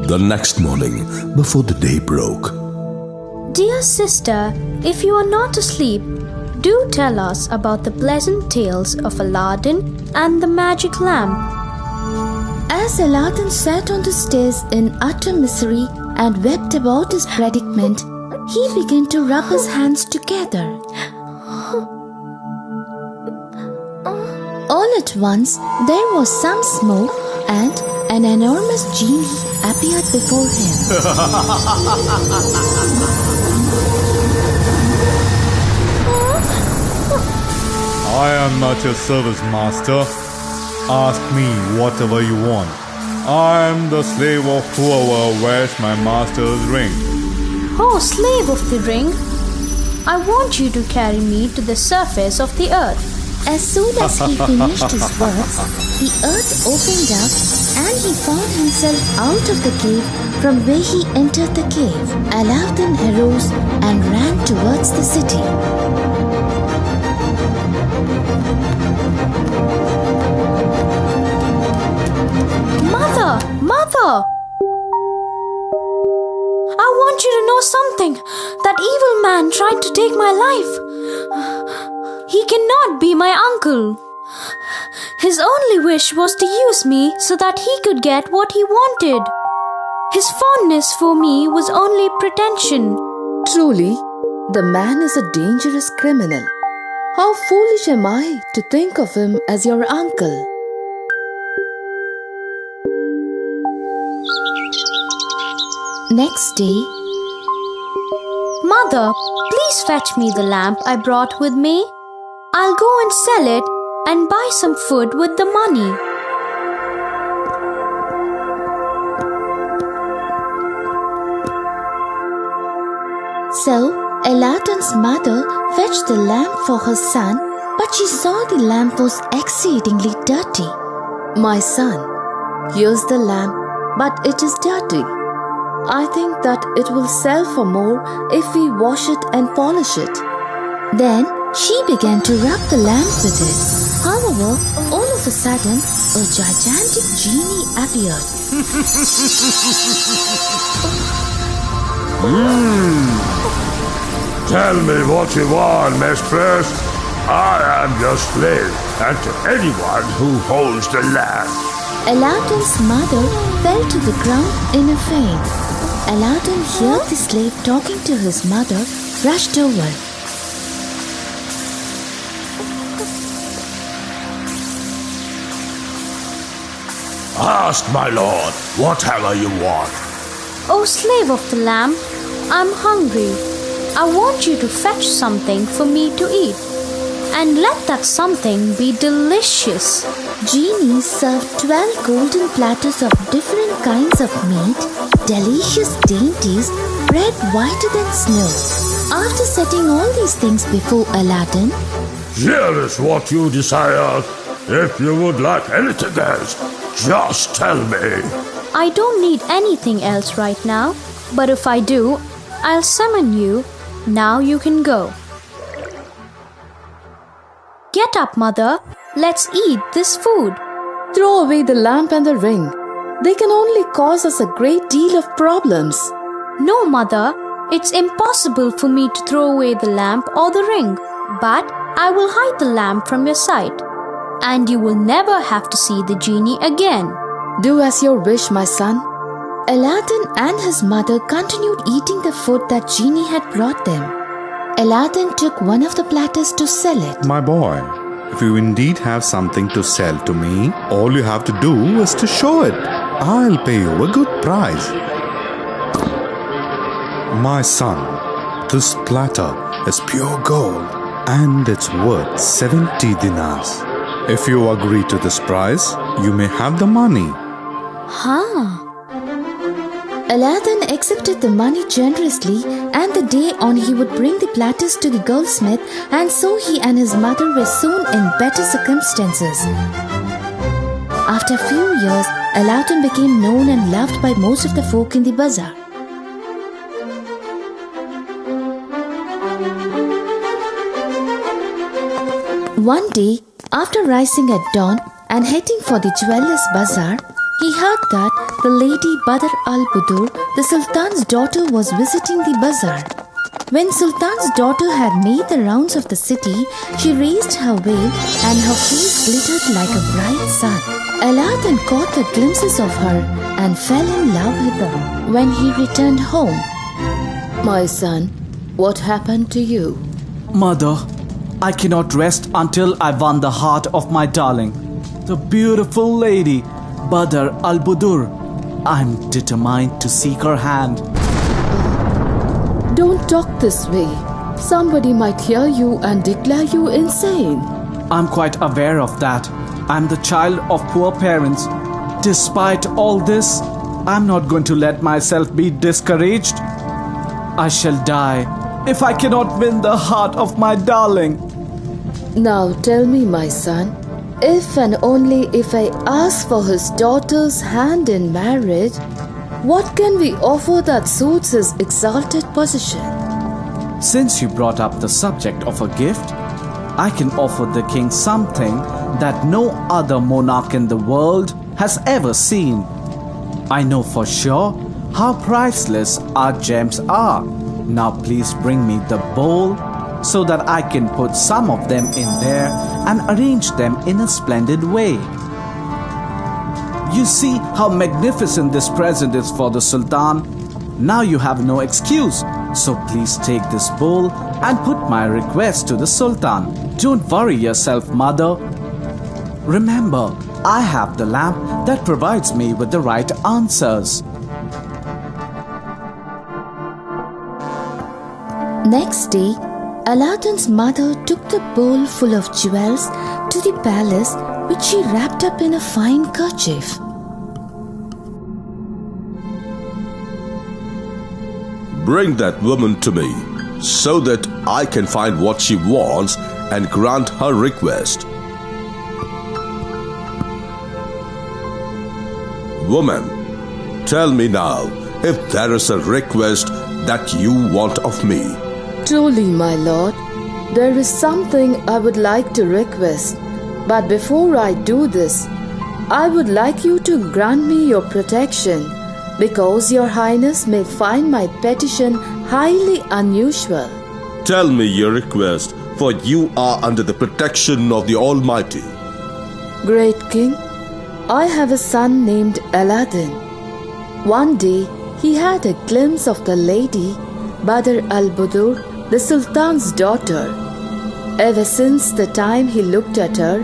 The next morning, before the day broke. Dear sister, if you are not asleep, do tell us about the pleasant tales of Aladdin and the magic lamp. As Aladdin sat on the stairs in utter misery and wept about his predicament, he began to rub his hands together. All at once, there was some smoke and an enormous genie appeared before him. I am not your service master. Ask me whatever you want. I am the slave of whoever wears my master's ring. Oh, slave of the ring, I want you to carry me to the surface of the earth. As soon as he finished his words, the earth opened up and he found himself out of the cave from where he entered the cave. Aladdin arose and ran towards the city. Mother! I want you to know something. That evil man tried to take my life. He cannot be my uncle. His only wish was to use me so that he could get what he wanted. His fondness for me was only pretension. Truly, the man is a dangerous criminal. How foolish am I to think of him as your uncle. Next day, Mother, please fetch me the lamp I brought with me. I'll go and sell it and buy some food with the money. So Aladdin's mother fetched the lamp for her son, but she saw the lamp was exceedingly dirty. My son, here's the lamp, but it is dirty. I think that it will sell for more if we wash it and polish it. Then she began to rub the lamp with it. However, all of a sudden, a gigantic genie appeared. Tell me what you want, mistress. I am your slave, and to anyone who holds the lamp. Aladdin's mother fell to the ground in a faint. Aladdin heard the slave talking to his mother, rushed over. Ask my lord, whatever you want. Oh, slave of the lamp, I'm hungry. I want you to fetch something for me to eat. And let that something be delicious. Genie served 12 golden platters of different kinds of meat, delicious dainties, bread whiter than snow. After setting all these things before Aladdin, Here is what you desire. If you would like anything else, just tell me. I don't need anything else right now, but if I do, I'll summon you. Now you can go. Get up, mother. Let's eat this food. Throw away the lamp and the ring. They can only cause us a great deal of problems. No, mother. It's impossible for me to throw away the lamp or the ring. But I will hide the lamp from your sight. And you will never have to see the genie again. Do as your wish, my son. Aladdin and his mother continued eating the food that Genie had brought them. Aladdin took one of the platters to sell it. My boy, if you indeed have something to sell to me, all you have to do is to show it. I'll pay you a good price. My son, this platter is pure gold and it's worth 70 dinars. If you agree to this price, you may have the money. Aladdin accepted the money generously, and the day on he would bring the platters to the goldsmith, and so he and his mother were soon in better circumstances. After a few years, Aladdin became known and loved by most of the folk in the bazaar. One day, after rising at dawn and heading for the jeweller's bazaar, he heard that the lady Badr al-Budur, the Sultan's daughter, was visiting the bazaar. When Sultan's daughter had made the rounds of the city, she raised her veil and her face glittered like a bright sun. Aladdin caught the glimpses of her and fell in love with her. When he returned home, My son, what happened to you? Mother, I cannot rest until I won the heart of my darling, the beautiful lady, Badr al-Budur. I'm determined to seek her hand. Don't talk this way. Somebody might hear you and declare you insane. I'm quite aware of that. I'm the child of poor parents. Despite all this, I'm not going to let myself be discouraged. I shall die if I cannot win the heart of my darling. Now tell me, my son, if and only if I ask for his daughter's hand in marriage, what can we offer that suits his exalted position? Since you brought up the subject of a gift, I can offer the king something that no other monarch in the world has ever seen. I know for sure how priceless our gems are. Now please bring me the bowl so that I can put some of them in there and arrange them in a splendid way. You see how magnificent this present is for the Sultan. Now you have no excuse. So please take this bowl and put my request to the Sultan. Don't worry yourself, mother. Remember, I have the lamp that provides me with the right answers. next day, Aladdin's mother took the bowl full of jewels to the palace, which she wrapped up in a fine kerchief. Bring that woman to me, so that I can find what she wants and grant her request. Woman, tell me now if there is a request that you want of me. Truly, my lord, there is something I would like to request. But before I do this, I would like you to grant me your protection, because your highness may find my petition highly unusual. Tell me your request, for you are under the protection of the Almighty. Great king, I have a son named Aladdin. One day, he had a glimpse of the lady, Badr al-Budur, the Sultan's daughter. Ever since the time he looked at her,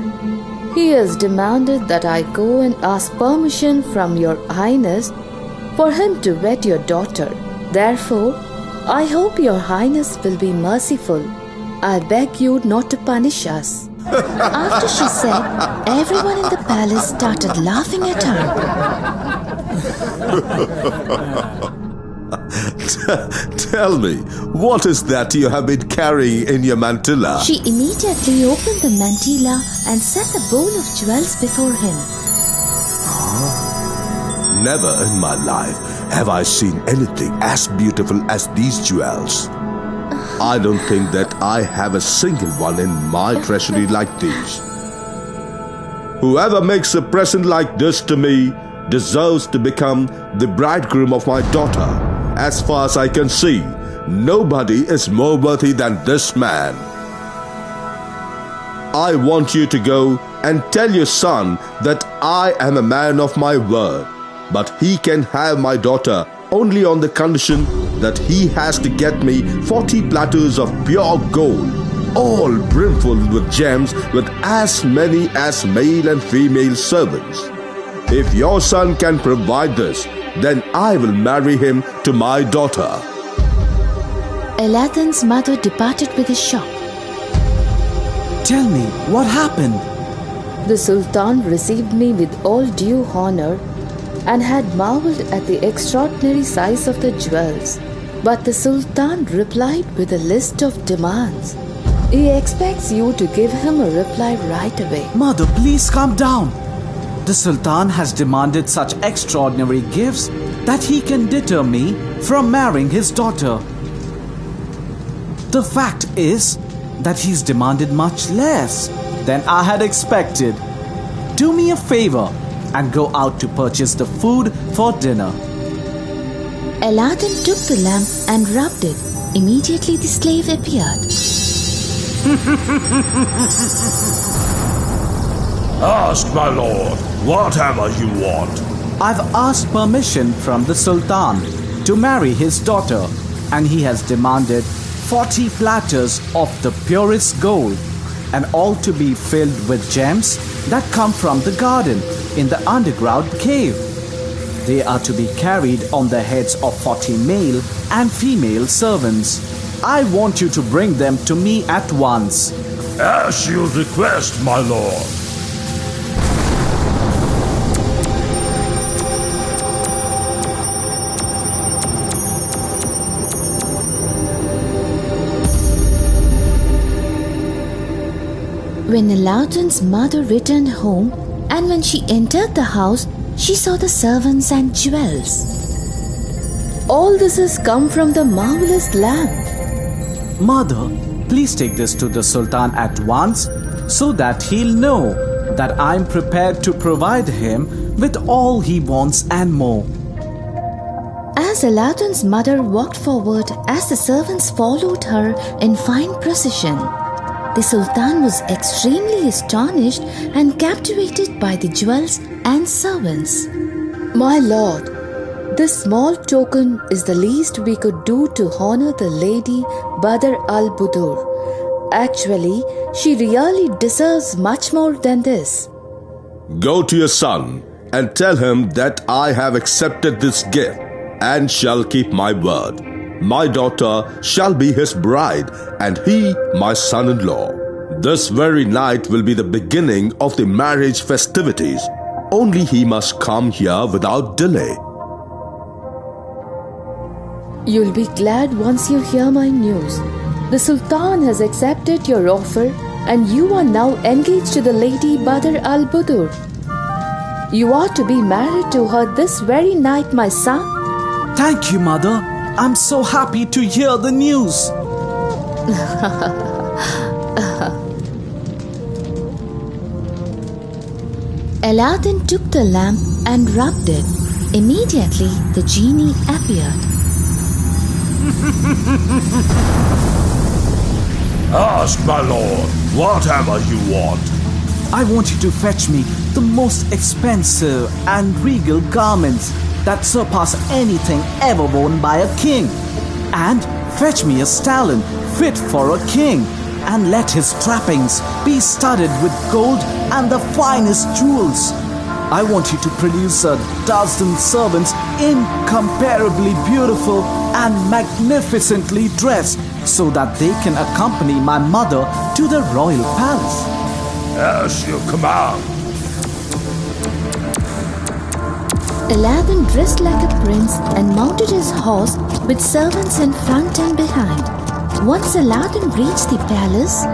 he has demanded that I go and ask permission from your highness for him to wed your daughter. Therefore, I hope your highness will be merciful. I beg you not to punish us. After she said, everyone in the palace started laughing at her. Tell me, what is that you have been carrying in your mantilla? She immediately opened the mantilla and set the bowl of jewels before him. Never in my life have I seen anything as beautiful as these jewels. I don't think that I have a single one in my treasury like these. Whoever makes a present like this to me deserves to become the bridegroom of my daughter. As far as I can see, nobody is more worthy than this man. I want you to go and tell your son that I am a man of my word, but he can have my daughter only on the condition that he has to get me 40 platters of pure gold, all brimful with gems, with as many as male and female servants. If your son can provide this, then I will marry him to my daughter. Aladdin's mother departed with a shock. Tell me, what happened? The Sultan received me with all due honor and had marveled at the extraordinary size of the jewels. But the Sultan replied with a list of demands. He expects you to give him a reply right away. Mother, please calm down. The Sultan has demanded such extraordinary gifts that he can deter me from marrying his daughter. The fact is, that he's demanded much less than I had expected. Do me a favor and go out to purchase the food for dinner. Aladdin took the lamp and rubbed it. Immediately the slave appeared. Ask, my lord, whatever you want. I've asked permission from the Sultan to marry his daughter, and he has demanded 40 platters of the purest gold, and all to be filled with gems that come from the garden in the underground cave. They are to be carried on the heads of 40 male and female servants. I want you to bring them to me at once. As you request, my lord. When Aladdin's mother returned home, and when she entered the house, she saw the servants and jewels. All this has come from the marvelous lamp. Mother, please take this to the Sultan at once so that he'll know that I'm prepared to provide him with all he wants and more. As Aladdin's mother walked forward, as the servants followed her in fine procession, the Sultan was extremely astonished and captivated by the jewels and servants. My lord, this small token is the least we could do to honor the lady Badr al-Budur. Actually, she really deserves much more than this. Go to your son and tell him that I have accepted this gift and shall keep my word. My daughter shall be his bride and he my son-in-law. This very night will be the beginning of the marriage festivities. Only he must come here without delay. You'll be glad once you hear my news. The Sultan has accepted your offer and you are now engaged to the lady Badr al-Budur. You are to be married to her this very night, my son. Thank you, Mother. I'm so happy to hear the news. Aladdin took the lamp and rubbed it. Immediately the genie appeared. Ask, my lord, whatever you want. I want you to fetch me the most expensive and regal garments that surpass anything ever worn by a king. And fetch me a stallion fit for a king, and let his trappings be studded with gold and the finest jewels. I want you to produce a dozen servants incomparably beautiful and magnificently dressed, so that they can accompany my mother to the royal palace. As you command. Aladdin dressed like a prince and mounted his horse with servants in front and behind. Once Aladdin reached the palace,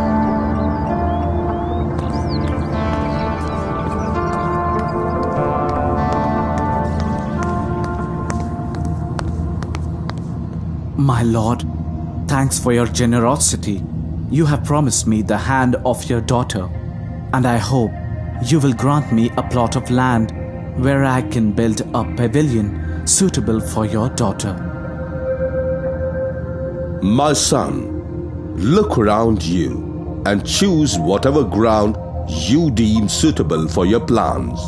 My lord, thanks for your generosity. You have promised me the hand of your daughter, and I hope you will grant me a plot of land where I can build a pavilion suitable for your daughter. My son, look around you and choose whatever ground you deem suitable for your plans.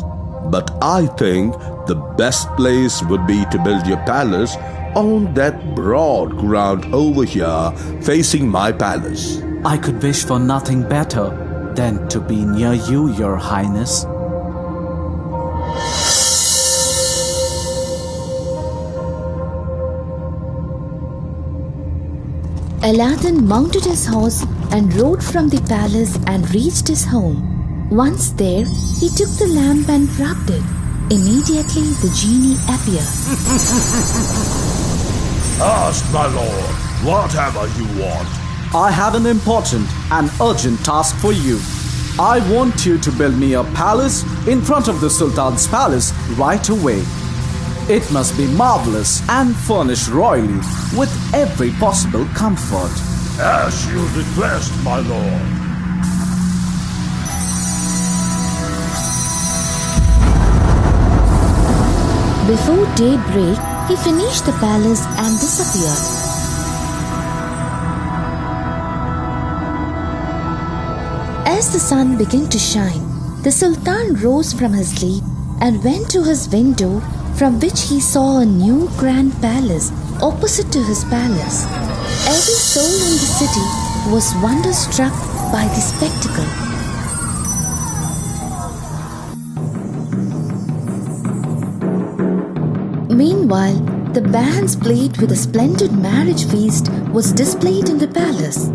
But I think the best place would be to build your palace on that broad ground over here facing my palace. I could wish for nothing better than to be near you, Your Highness. Aladdin mounted his horse and rode from the palace and reached his home. Once there, he took the lamp and rubbed it. Immediately the genie appeared. Ask, my lord, whatever you want. I have an important and urgent task for you. I want you to build me a palace in front of the Sultan's palace right away. It must be marvelous and furnished royally with every possible comfort. As you request, my lord. Before daybreak, he finished the palace and disappeared. As the sun began to shine, the Sultan rose from his sleep and went to his window, from which he saw a new grand palace opposite to his palace. Every soul in the city was wonderstruck by the spectacle. Meanwhile, the bands played with a splendid marriage feast was displayed in the palace.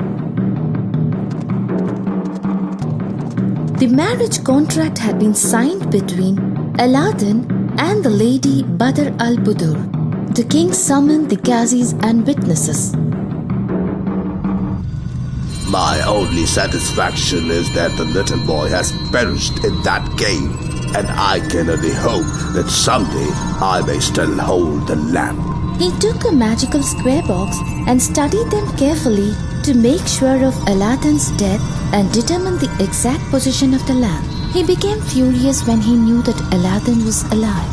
The marriage contract had been signed between Aladdin and the lady Badr al-Budur. The king summoned the qazis and witnesses. My only satisfaction is that the little boy has perished in that cave, and I can only hope that someday I may still hold the lamp. He took a magical square box and studied them carefully to make sure of Aladdin's death and determine the exact position of the lamp. He became furious when he knew that Aladdin was alive.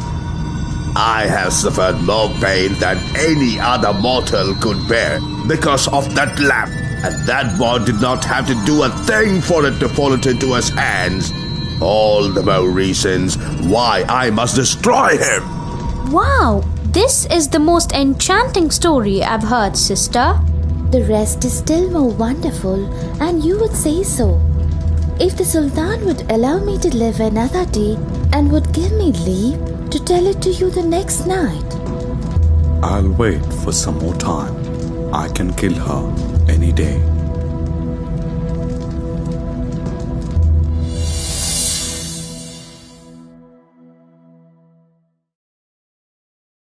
I have suffered more pain than any other mortal could bear because of that lamp, and that boy did not have to do a thing for it to fall into his hands. All the more reasons why I must destroy him. Wow, this is the most enchanting story I've heard, sister. The rest is still more wonderful, and you would say so. If the Sultan would allow me to live another day and would give me leave to tell it to you the next night. I'll wait for some more time. I can kill her any day.